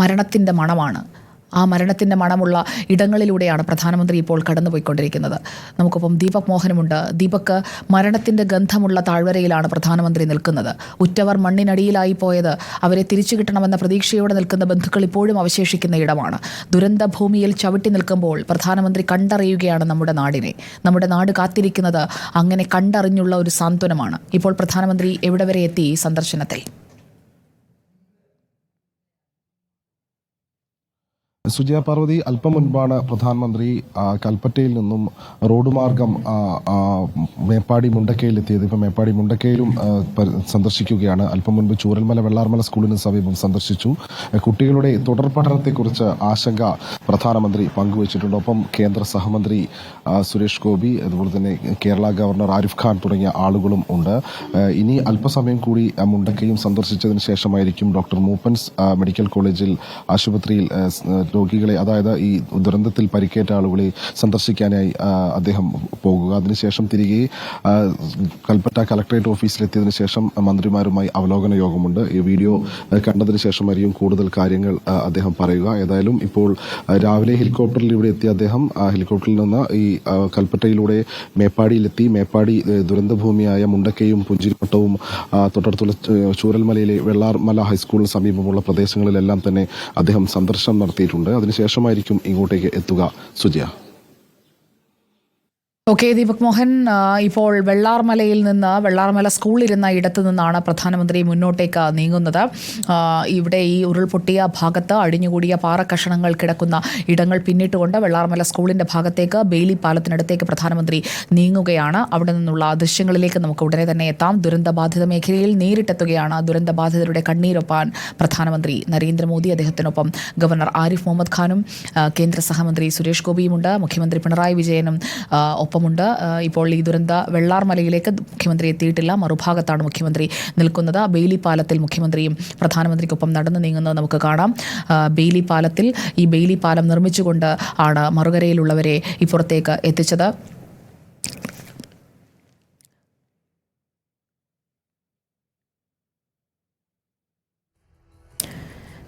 മരണത്തിൻ്റെ മണമാണ്. ആ മരണത്തിൻ്റെ മണമുള്ള ഇടങ്ങളിലൂടെയാണ് പ്രധാനമന്ത്രി ഇപ്പോൾ കടന്നുപോയിക്കൊണ്ടിരിക്കുന്നത്. നമുക്കൊപ്പം ദീപക് മോഹനുമുണ്ട്. ദീപക്, മരണത്തിൻ്റെ ഗന്ധമുള്ള താഴ്വരയിലാണ് പ്രധാനമന്ത്രി നിൽക്കുന്നത്. ഉറ്റവർ മണ്ണിനടിയിലായി പോയത് അവരെ തിരിച്ചു കിട്ടണമെന്ന പ്രതീക്ഷയോടെ നിൽക്കുന്ന ബന്ധുക്കൾ ഇപ്പോഴും അവശേഷിക്കുന്ന ഇടമാണ്. ദുരന്ത ഭൂമിയിൽ ചവിട്ടി നിൽക്കുമ്പോൾ പ്രധാനമന്ത്രി കണ്ടറിയുകയാണ് നമ്മുടെ നാടിനെ. നമ്മുടെ നാട് കാത്തിരിക്കുന്നത് അങ്ങനെ കണ്ടറിഞ്ഞുള്ള ഒരു സാന്ത്വനമാണ്. ഇപ്പോൾ പ്രധാനമന്ത്രി എവിടെ വരെ എത്തി ഈ സന്ദർശനത്തിൽ? സുജയ പാർവതി, അല്പം മുൻപാണ് പ്രധാനമന്ത്രി കൽപ്പറ്റയിൽ നിന്നും റോഡ് മാർഗം മേപ്പാടി മുണ്ടക്കയിലെത്തിയത്. ഇപ്പം മേപ്പാടി മുണ്ടക്കയിലും സന്ദർശിക്കുകയാണ്. അല്പം മുൻപ് ചൂരൽമല വെള്ളാർമല സ്കൂളിന് സമീപം സന്ദർശിച്ചു. കുട്ടികളുടെ തുടർ പഠനത്തെക്കുറിച്ച് ആശങ്ക പ്രധാനമന്ത്രി പങ്കുവച്ചിട്ടുണ്ട്. ഒപ്പം കേന്ദ്ര സഹമന്ത്രി സുരേഷ് ഗോപി, അതുപോലെ തന്നെ കേരള ഗവർണർ ആരിഫ് ഖാൻ തുടങ്ങിയ ആളുകളും ഉണ്ട്. ഇനി അല്പസമയം കൂടി മുണ്ടക്കയും സന്ദർശിച്ചതിന് ശേഷമായിരിക്കും ഡോക്ടർ മൂപ്പൻസ് മെഡിക്കൽ കോളേജിൽ ആശുപത്രിയിൽ രോഗികളെ, അതായത് ഈ ദുരന്തത്തിൽ പരിക്കേറ്റ ആളുകളെ സന്ദർശിക്കാനായി അദ്ദേഹം പോകുക. അതിനുശേഷം തിരികെ കൽപ്പറ്റ കളക്ടറേറ്റ് ഓഫീസിലെത്തിയതിനു ശേഷം മന്ത്രിമാരുമായി അവലോകന യോഗമുണ്ട്. ഈ വീഡിയോ കണ്ടതിന് ശേഷമായിരിക്കും കൂടുതൽ കാര്യങ്ങൾ അദ്ദേഹം പറയുക. ഏതായാലും ഇപ്പോൾ രാവിലെ ഹെലികോപ്റ്ററിൽ ഇവിടെ എത്തിയ അദ്ദേഹം ഹെലികോപ്റ്ററിൽ നിന്ന് ഈ കൽപ്പറ്റയിലൂടെ മേപ്പാടിയിലെത്തി. മേപ്പാടി ദുരന്തഭൂമിയായ മുണ്ടക്കയും പുഞ്ചിരിമട്ടവും തൊട്ടടുത്തുള്ള ചൂരൽമലയിലെ വെള്ളാർമല ഹൈസ്കൂളിന് സമീപമുള്ള പ്രദേശങ്ങളിലെല്ലാം തന്നെ അദ്ദേഹം സന്ദർശനം നടത്തിയിട്ടുണ്ട്. അതിനുശേഷമായിരിക്കും ഇങ്ങോട്ടേക്ക് എത്തുക. സുജയ. ഓക്കെ ദീപക് മോഹൻ, ഇപ്പോൾ വെള്ളാർമല സ്കൂളിലിരുന്ന ഇടത്തു നിന്നാണ് പ്രധാനമന്ത്രി മുന്നോട്ടേക്ക് നീങ്ങുന്നത്. ഇവിടെ ഈ ഉരുൾപൊട്ടിയ ഭാഗത്ത് അടിഞ്ഞുകൂടിയ പാറക്കഷണങ്ങൾ കിടക്കുന്ന ഇടങ്ങൾ പിന്നിട്ടുകൊണ്ട് വെള്ളാർമല സ്കൂളിൻ്റെ ഭാഗത്തേക്ക് ബെയിലി പാലത്തിനടുത്തേക്ക് പ്രധാനമന്ത്രി നീങ്ങുകയാണ്. അവിടെ നിന്നുള്ള ദൃശ്യങ്ങളിലേക്ക് നമുക്ക് ഉടനെ തന്നെ എത്താം. ദുരന്തബാധിത മേഖലയിൽ നേരിട്ടെത്തുകയാണ്. ദുരന്തബാധിതരുടെ കണ്ണീരൊപ്പാൻ പ്രധാനമന്ത്രി നരേന്ദ്രമോദി, അദ്ദേഹത്തിനൊപ്പം ഗവർണർ ആരിഫ് മുഹമ്മദ് ഖാനും കേന്ദ്ര സഹമന്ത്രി സുരേഷ് ഗോപിയുമുണ്ട്. മുഖ്യമന്ത്രി പിണറായി വിജയനും ഒപ്പമുണ്ട്. ഇപ്പോൾ ഈ ദുരന്ത വെള്ളാർമലയിലേക്ക് മുഖ്യമന്ത്രി എത്തിയിട്ടില്ല. മറുഭാഗത്താണ് മുഖ്യമന്ത്രി നിൽക്കുന്നത്. ബെയിലി പാലത്തിൽ മുഖ്യമന്ത്രിയും പ്രധാനമന്ത്രിക്കൊപ്പം നടന്നു നീങ്ങുന്നത് നമുക്ക് കാണാം. ഈ ബെയിലി പാലം നിർമ്മിച്ചുകൊണ്ട് ആണ് മറുകരയിലുള്ളവരെ ഇപ്പുറത്തേക്ക് എത്തിച്ചത്.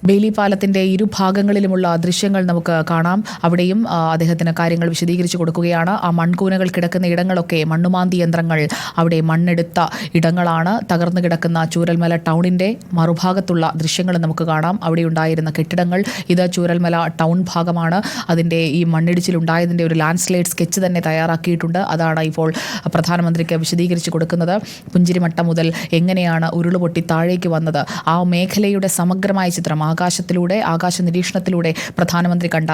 ബെയിലി പാലത്തിൻ്റെ ഇരുഭാഗങ്ങളിലുമുള്ള ദൃശ്യങ്ങൾ നമുക്ക് കാണാം. അവിടെയും അദ്ദേഹത്തിന് കാര്യങ്ങൾ വിശദീകരിച്ചു കൊടുക്കുകയാണ്. ആ മൺകൂനകൾ കിടക്കുന്ന ഇടങ്ങളൊക്കെ മണ്ണുമാന്തി യന്ത്രങ്ങൾ അവിടെ മണ്ണെടുത്ത ഇടങ്ങളാണ്. തകർന്നു കിടക്കുന്ന ചൂരൽമല ടൗണിൻ്റെ മറുഭാഗത്തുള്ള ദൃശ്യങ്ങൾ നമുക്ക് കാണാം. അവിടെ ഉണ്ടായിരുന്ന കെട്ടിടങ്ങൾ, ഇത് ചൂരൽമല ടൗൺ ഭാഗമാണ്. അതിൻ്റെ ഈ മണ്ണിടിച്ചിലുണ്ടായതിൻ്റെ ഒരു ലാൻഡ്സ്ലൈഡ് സ്കെച്ച് തന്നെ തയ്യാറാക്കിയിട്ടുണ്ട്. അതാണ് ഇപ്പോൾ പ്രധാനമന്ത്രിക്ക് വിശദീകരിച്ചു കൊടുക്കുന്നത്. പുഞ്ചിരിമട്ടം മുതൽ എങ്ങനെയാണ് ഉരുളുപൊട്ടി താഴേക്ക് വന്നത്, ആ മേഖലയുടെ സമഗ്രമായ ചിത്രം ആകാശ നിരീക്ഷണത്തിലൂടെ പ്രധാനമന്ത്രി കണ്ട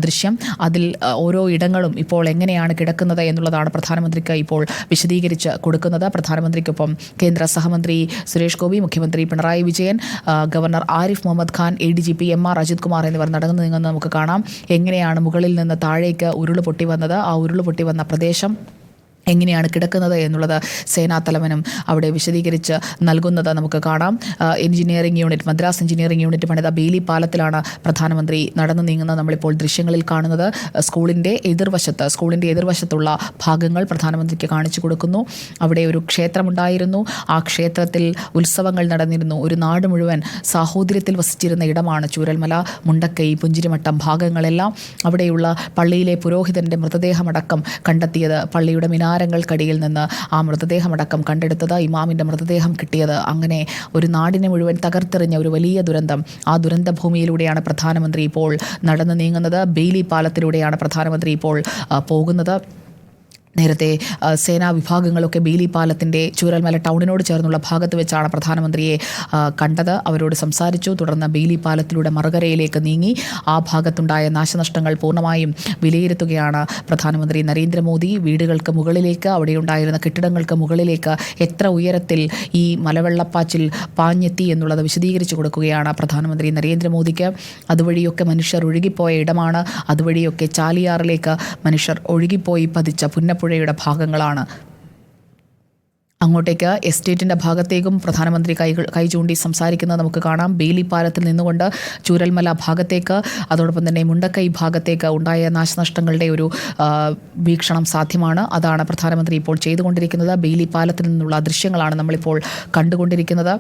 ദൃശ്യം, അതിൽ ഓരോ ഇടങ്ങളും ഇപ്പോൾ എങ്ങനെയാണ് കിടക്കുന്നത് എന്നുള്ളതാണ് പ്രധാനമന്ത്രിക്ക് ഇപ്പോൾ വിശദീകരിച്ച് കൊടുക്കുന്നത്. പ്രധാനമന്ത്രിക്കൊപ്പം കേന്ദ്ര സഹമന്ത്രി സുരേഷ് ഗോപി, മുഖ്യമന്ത്രി Pinarayi Vijayan, governor Arif Muhammad Khan, ADGP MR Ajith Kumar എന്നിവർ നടന്നു നീങ്ങുന്നത് നമുക്ക് കാണാം. എങ്ങനെയാണ് മുകളിൽ നിന്ന് താഴേക്ക് ഉരുളുപൊട്ടി വന്നത്, ആ ഉരുളുപൊട്ടി വന്ന പ്രദേശം എങ്ങനെയാണ് കിടക്കുന്നത് എന്നുള്ളത് സേനാ തലവനും അവിടെ വിശദീകരിച്ച് നൽകുന്നത് നമുക്ക് കാണാം. മദ്രാസ് എഞ്ചിനീയറിംഗ് യൂണിറ്റ് പണിത ബെയിലി പാലത്തിലാണ് പ്രധാനമന്ത്രി നടന്നു നീങ്ങുന്നത്. നമ്മളിപ്പോൾ ദൃശ്യങ്ങളിൽ കാണുന്നത് സ്കൂളിൻ്റെ എതിർവശത്തുള്ള ഭാഗങ്ങൾ പ്രധാനമന്ത്രിക്ക് കാണിച്ചു കൊടുക്കുന്നു. അവിടെ ഒരു ക്ഷേത്രമുണ്ടായിരുന്നു. ആ ക്ഷേത്രത്തിൽ ഉത്സവങ്ങൾ നടന്നിരുന്നു. ഒരു നാട് മുഴുവൻ സാഹോദര്യത്തിൽ വസിച്ചിരുന്ന ഇടമാണ് ചൂരൽമല, മുണ്ടക്കൈ, പുഞ്ചിരിമട്ടം ഭാഗങ്ങളെല്ലാം. അവിടെയുള്ള പള്ളിയിലെ പുരോഹിതൻ്റെ മൃതദേഹമടക്കം കണ്ടെത്തിയത്, പള്ളിയുടെ മിനാരങ്ങൾക്കടിയിൽ നിന്ന് ആ മൃതദേഹമടക്കം കണ്ടെടുത്തത്, ഇമാമിൻ്റെ മൃതദേഹം കിട്ടിയത്, അങ്ങനെ ഒരു നാടിനെ മുഴുവൻ തകർത്തെറിഞ്ഞ ഒരു വലിയ ദുരന്തം. ആ ദുരന്ത ഭൂമിയിലൂടെയാണ് പ്രധാനമന്ത്രി ഇപ്പോൾ നടന്നു നീങ്ങുന്നത്. ബെയിലി പാലത്തിലൂടെയാണ് പ്രധാനമന്ത്രി ഇപ്പോൾ പോകുന്നത്. നേരത്തെ സേനാ വിഭാഗങ്ങളൊക്കെ ബെയിലി പാലത്തിൻ്റെ ചൂരൽമല ടൗണിനോട് ചേർന്നുള്ള ഭാഗത്ത് വെച്ചാണ് പ്രധാനമന്ത്രിയെ കണ്ടത്. അവരോട് സംസാരിച്ചു. തുടർന്ന് ബെയിലി പാലത്തിലൂടെ മറുകരയിലേക്ക് നീങ്ങി ആ ഭാഗത്തുണ്ടായ നാശനഷ്ടങ്ങൾ പൂർണ്ണമായും വിലയിരുത്തുകയാണ് പ്രധാനമന്ത്രി നരേന്ദ്രമോദി. വീടുകൾക്ക് മുകളിലേക്ക്, അവിടെയുണ്ടായിരുന്ന കെട്ടിടങ്ങൾക്ക് മുകളിലേക്ക് എത്ര ഉയരത്തിൽ ഈ മലവെള്ളപ്പാച്ചിൽ പാഞ്ഞെത്തി എന്നുള്ളത് വിശദീകരിച്ചു കൊടുക്കുകയാണ് പ്രധാനമന്ത്രി നരേന്ദ്രമോദിക്ക്. അതുവഴിയൊക്കെ മനുഷ്യർ ഒഴുകിപ്പോയ ഇടമാണ്. അതുവഴിയൊക്കെ ചാലിയാറിലേക്ക് മനുഷ്യർ ഒഴുകിപ്പോയി പതിച്ച പുന്നപ്പുഴയുടെ ഭാഗങ്ങളാണ്. അങ്ങോട്ടേക്ക് എസ്റ്റേറ്റിൻ്റെ ഭാഗത്തേക്കും പ്രധാനമന്ത്രി കൈ ചൂണ്ടി സംസാരിക്കുന്നത് നമുക്ക് കാണാം. ബെയിലി പാലത്തിൽ നിന്നുകൊണ്ട് ചൂരൽമല ഭാഗത്തേക്ക്, അതോടൊപ്പം തന്നെ മുണ്ടക്കൈ ഭാഗത്തേക്ക് ഉണ്ടായ നാശനഷ്ടങ്ങളുടെ ഒരു വീക്ഷണം സാധ്യമാണ്. അതാണ് പ്രധാനമന്ത്രി ഇപ്പോൾ ചെയ്തുകൊണ്ടിരിക്കുന്നത്. ബെയിലി പാലത്തിൽ നിന്നുള്ള ദൃശ്യങ്ങളാണ് നമ്മളിപ്പോൾ കണ്ടുകൊണ്ടിരിക്കുന്നത്.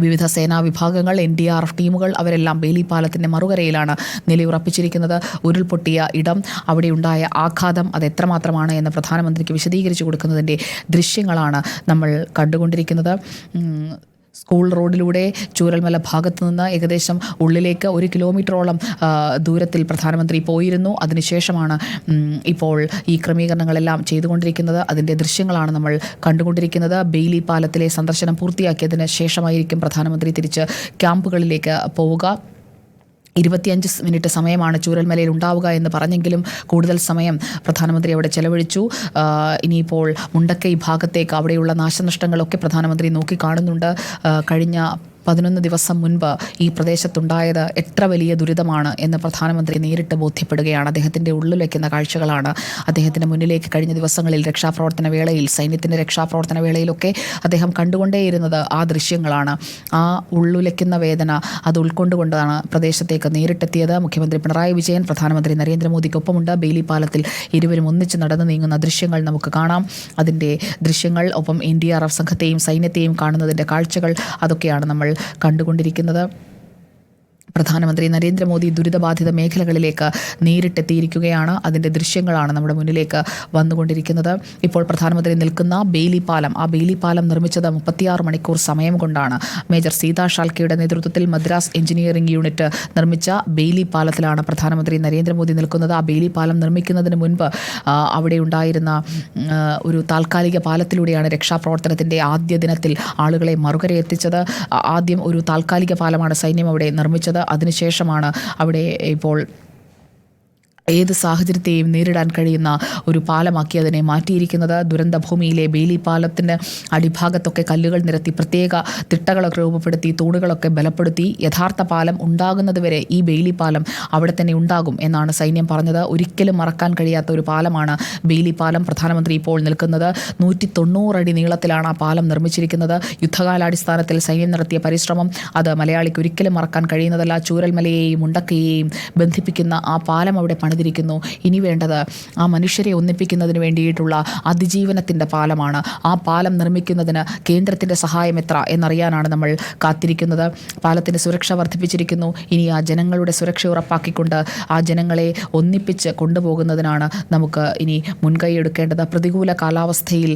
വിവിധ സേനാ വിഭാഗങ്ങൾ, NDRF ടീമുകൾ അവരെല്ലാം ബെയിലി പാലത്തിൻ്റെ മറുകരയിലാണ് നിലയുറപ്പിച്ചിരിക്കുന്നത്. ഉരുൾപൊട്ടിയ ഇടം, അവിടെയുണ്ടായ ആഘാതം അത് എത്രമാത്രമാണ് എന്ന് പ്രധാനമന്ത്രിക്ക് വിശദീകരിച്ചു കൊടുക്കുന്നതിൻ്റെ ദൃശ്യങ്ങളാണ് നമ്മൾ കണ്ടുകൊണ്ടിരിക്കുന്നത്. സ്കൂൾ റോഡിലൂടെ ചൂരൽമല ഭാഗത്തു നിന്ന് ഏകദേശം ഉള്ളിലേക്ക് 1 കിലോമീറ്ററോളം ദൂരത്തിൽ പ്രധാനമന്ത്രി പോയിരുന്നു. അതിനുശേഷമാണ് ഇപ്പോൾ ഈ ക്രമീകരണങ്ങളെല്ലാം ചെയ്തുകൊണ്ടിരിക്കുന്നത്. അതിൻ്റെ ദൃശ്യങ്ങളാണ് നമ്മൾ കണ്ടുകൊണ്ടിരിക്കുന്നത്. ബെയിലി പാലത്തിലെ സന്ദർശനം പൂർത്തിയാക്കിയതിന് ശേഷമായിരിക്കും പ്രധാനമന്ത്രി തിരിച്ച് ക്യാമ്പുകളിലേക്ക് പോവുക. 25 മിനിറ്റ് സമയമാണ് ചൂരൽമലയിൽ ഉണ്ടാവുക എന്ന് പറഞ്ഞെങ്കിലും കൂടുതൽ സമയം പ്രധാനമന്ത്രി അവിടെ ചെലവഴിച്ചു. ഇനിയിപ്പോൾ മുണ്ടക്കൈ ഭാഗത്തേക്ക് അവിടെയുള്ള നാശനഷ്ടങ്ങളൊക്കെ പ്രധാനമന്ത്രി നോക്കിക്കാണുന്നുണ്ട്. കഴിഞ്ഞ 11 ദിവസം മുൻപ് ഈ പ്രദേശത്തുണ്ടായത് എത്ര വലിയ ദുരിതമാണ് എന്ന് പ്രധാനമന്ത്രി നേരിട്ട് ബോധ്യപ്പെടുകയാണ്. അദ്ദേഹത്തിൻ്റെ ഉള്ളിൽ വയ്ക്കുന്ന കാഴ്ചകളാണ് അദ്ദേഹത്തിൻ്റെ മുന്നിലേക്ക് കഴിഞ്ഞ ദിവസങ്ങളിൽ രക്ഷാപ്രവർത്തന വേളയിൽ, സൈന്യത്തിൻ്റെ രക്ഷാപ്രവർത്തന വേളയിലൊക്കെ അദ്ദേഹം കണ്ടുകൊണ്ടേയിരുന്നത് ആ ദൃശ്യങ്ങളാണ്. ആ ഉള്ളുലയ്ക്കുന്ന വേദന അത് ഉൾക്കൊണ്ടുകൊണ്ടാണ് പ്രദേശത്തേക്ക് നേരിട്ടെത്തിയത്. മുഖ്യമന്ത്രി പിണറായി വിജയൻ പ്രധാനമന്ത്രി നരേന്ദ്രമോദിക്കൊപ്പമുണ്ട്. ബെയിലി പാലത്തിൽ ഇരുവരും ഒന്നിച്ച് നടന്നു നീങ്ങുന്ന ദൃശ്യങ്ങൾ നമുക്ക് കാണാം. അതിൻ്റെ ദൃശ്യങ്ങൾ, ഒപ്പം NDRF സംഘത്തെയും സൈന്യത്തെയും കാണുന്നതിൻ്റെ കാഴ്ചകൾ, അതൊക്കെയാണ് നമ്മൾ കണ്ടുകൊണ്ടിരിക്കുന്നത്. പ്രധാനമന്ത്രി നരേന്ദ്രമോദി ദുരിതബാധിത മേഖലകളിലേക്ക് നേരിട്ടെത്തിയിരിക്കുകയാണ്. അതിൻ്റെ ദൃശ്യങ്ങളാണ് നമ്മുടെ മുന്നിലേക്ക് വന്നുകൊണ്ടിരിക്കുന്നത്. ഇപ്പോൾ പ്രധാനമന്ത്രി നിൽക്കുന്ന ബെയിലി പാലം, ആ ബെയിലി പാലം നിർമ്മിച്ചത് 36 മണിക്കൂർ സമയം കൊണ്ടാണ്. മേജർ സീതാ ഷാൽക്കെയുടെ നേതൃത്വത്തിൽ മദ്രാസ് എഞ്ചിനീയറിംഗ് യൂണിറ്റ് നിർമ്മിച്ച ബെയിലി പാലത്തിലാണ് പ്രധാനമന്ത്രി നരേന്ദ്രമോദി നിൽക്കുന്നത്. ആ ബെയിലി പാലം നിർമ്മിക്കുന്നതിന് മുൻപ് അവിടെ ഉണ്ടായിരുന്ന ഒരു താൽക്കാലിക പാലത്തിലൂടെയാണ് രക്ഷാപ്രവർത്തനത്തിൻ്റെ ആദ്യ ദിനത്തിൽ ആളുകളെ മറുകര എത്തിച്ചത്. ആദ്യം ഒരു താൽക്കാലിക പാലമാണ് സൈന്യം അവിടെ നിർമ്മിച്ചത്. അതിനുശേഷമാണ് അവിടെ ഇപ്പോൾ ഏത് സാഹചര്യത്തെയും നേരിടാൻ കഴിയുന്ന ഒരു പാലമാക്കി അതിനെ മാറ്റിയിരിക്കുന്നത്. ദുരന്തഭൂമിയിലെ ബെയിലി പാലത്തിൻ്റെ അടിഭാഗത്തൊക്കെ കല്ലുകൾ നിരത്തി പ്രത്യേക തിട്ടകളൊക്കെ രൂപപ്പെടുത്തി തൂണുകളൊക്കെ ബലപ്പെടുത്തി. യഥാർത്ഥ പാലം ഉണ്ടാകുന്നതുവരെ ഈ ബെയിലി പാലം അവിടെ തന്നെ ഉണ്ടാകും എന്നാണ് സൈന്യം പറഞ്ഞത്. ഒരിക്കലും മറക്കാൻ കഴിയാത്ത ഒരു പാലമാണ് ബെയിലി പാലം. പ്രധാനമന്ത്രി ഇപ്പോൾ നിൽക്കുന്നത് 190 അടി നീളത്തിലാണ് ആ പാലം നിർമ്മിച്ചിരിക്കുന്നത്. യുദ്ധകാലാടിസ്ഥാനത്തിൽ സൈന്യം നടത്തിയ പരിശ്രമം അത് മലയാളിക്ക് ഒരിക്കലും മറക്കാൻ കഴിയുന്നതല്ല. ചൂരൽമലയെയും മുണ്ടക്കയെയും ബന്ധിപ്പിക്കുന്ന ആ പാലം അവിടെ ഇനി വേണ്ടത് ആ മനുഷ്യരെ ഒന്നിപ്പിക്കുന്നതിന് വേണ്ടിയിട്ടുള്ള അതിജീവനത്തിൻ്റെ പാലമാണ്. ആ പാലം നിർമ്മിക്കുന്നതിന് കേന്ദ്രത്തിൻ്റെ സഹായം എത്ര എന്നറിയാനാണ് നമ്മൾ കാത്തിരിക്കുന്നത്. പാലത്തിൻ്റെ സുരക്ഷ വർദ്ധിപ്പിച്ചിരിക്കുന്നു. ഇനി ആ ജനങ്ങളുടെ സുരക്ഷ ഉറപ്പാക്കിക്കൊണ്ട് ആ ജനങ്ങളെ ഒന്നിപ്പിച്ച് കൊണ്ടുപോകുന്നതിനാണ് നമുക്ക് ഇനി മുൻകൈ എടുക്കേണ്ടത്. പ്രതികൂല കാലാവസ്ഥയിൽ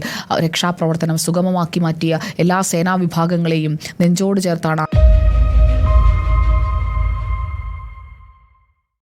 രക്ഷാപ്രവർത്തനം സുഗമമാക്കി മാറ്റിയ എല്ലാ സേനാ വിഭാഗങ്ങളെയും നെഞ്ചോട് ചേർത്താണ്